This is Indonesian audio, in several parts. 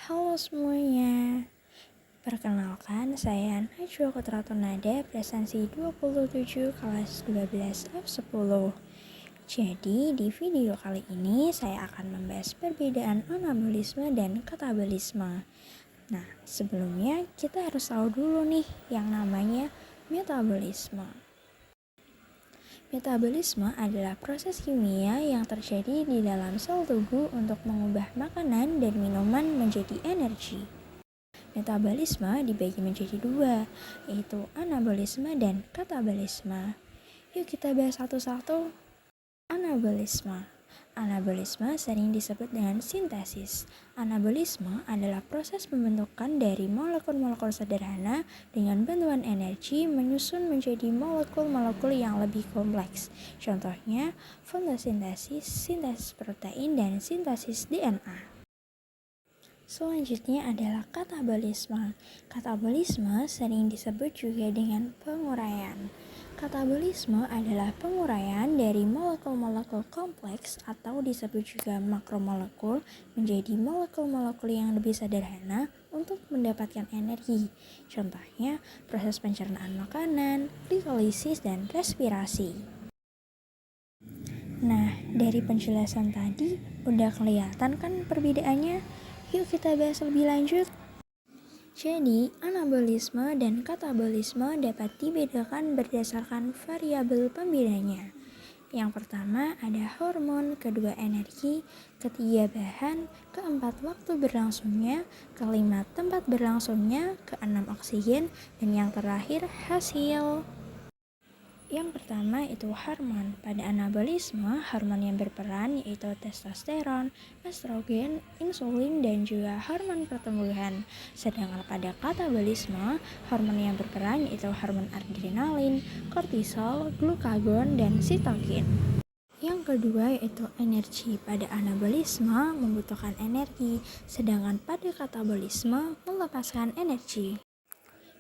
Halo semuanya, perkenalkan saya Najwa Kutratunada, presensi 27 kelas 12 F10. Jadi di video kali ini saya akan membahas perbedaan anabolisme dan katabolisme. Nah, sebelumnya kita harus tahu dulu nih yang namanya metabolisme. Metabolisme adalah proses kimia yang terjadi di dalam sel tubuh untuk mengubah makanan dan minuman menjadi energi. Metabolisme dibagi menjadi dua, yaitu anabolisme dan katabolisme. Yuk kita bahas satu-satu. Anabolisme. Anabolisme sering disebut dengan sintesis. Anabolisme adalah proses pembentukan dari molekul-molekul sederhana dengan bantuan energi menyusun menjadi molekul-molekul yang lebih kompleks. Contohnya, fotosintesis, sintesis protein, dan sintesis DNA. Selanjutnya adalah katabolisme. Katabolisme sering disebut juga dengan penguraian. Katabolisme adalah penguraian dari molekul-molekul kompleks atau disebut juga makromolekul menjadi molekul-molekul yang lebih sederhana untuk mendapatkan energi. Contohnya, proses pencernaan makanan, glikolisis, dan respirasi. Nah, dari penjelasan tadi udah kelihatan kan perbedaannya? Yuk kita bahas lebih lanjut. Jadi, anabolisme dan katabolisme dapat dibedakan berdasarkan variabel pembedanya. Yang pertama ada hormon, kedua energi, ketiga bahan, keempat waktu berlangsungnya, kelima tempat berlangsungnya, keenam oksigen, dan yang terakhir hasil. Yang pertama itu hormon. Pada anabolisme, hormon yang berperan yaitu testosteron, estrogen, insulin, dan juga hormon pertumbuhan. Sedangkan pada katabolisme, hormon yang berperan yaitu hormon adrenalin, kortisol, glukagon, dan sitokin. Yang kedua yaitu energi. Pada anabolisme membutuhkan energi, sedangkan pada katabolisme melepaskan energi.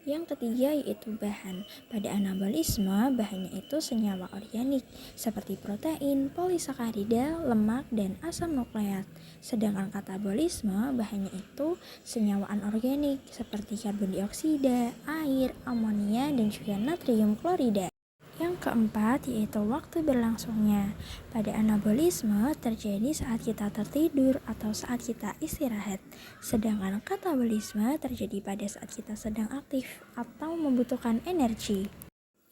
Yang ketiga yaitu bahan. Pada anabolisme, bahannya itu senyawa organik seperti protein, polisakarida, lemak, dan asam nukleat. Sedangkan katabolisme, bahannya itu senyawa anorganik seperti karbon dioksida, air, amonia, dan juga natrium klorida. Yang keempat yaitu waktu berlangsungnya. Pada anabolisme terjadi saat kita tertidur atau saat kita istirahat. Sedangkan katabolisme terjadi pada saat kita sedang aktif atau membutuhkan energi.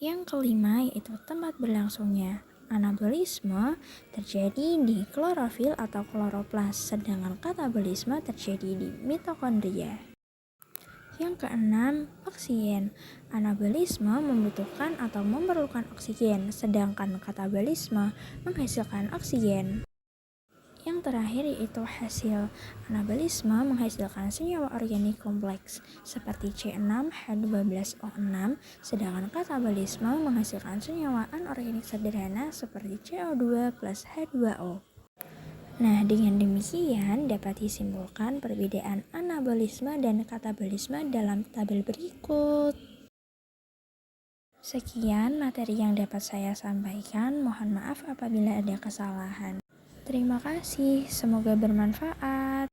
Yang kelima yaitu tempat berlangsungnya. Anabolisme terjadi di klorofil atau kloroplas, sedangkan katabolisme terjadi di mitokondria. Yang keenam, oksigen. Anabolisme membutuhkan atau memerlukan oksigen, sedangkan katabolisme menghasilkan oksigen. Yang terakhir yaitu hasil. Anabolisme menghasilkan senyawa organik kompleks seperti C6H12O6, sedangkan katabolisme menghasilkan senyawa anorganik sederhana seperti CO2 plus H2O. Nah, dengan demikian dapat disimpulkan perbedaan anabolisme dan katabolisme dalam tabel berikut. Sekian materi yang dapat saya sampaikan. Mohon maaf apabila ada kesalahan. Terima kasih, semoga bermanfaat.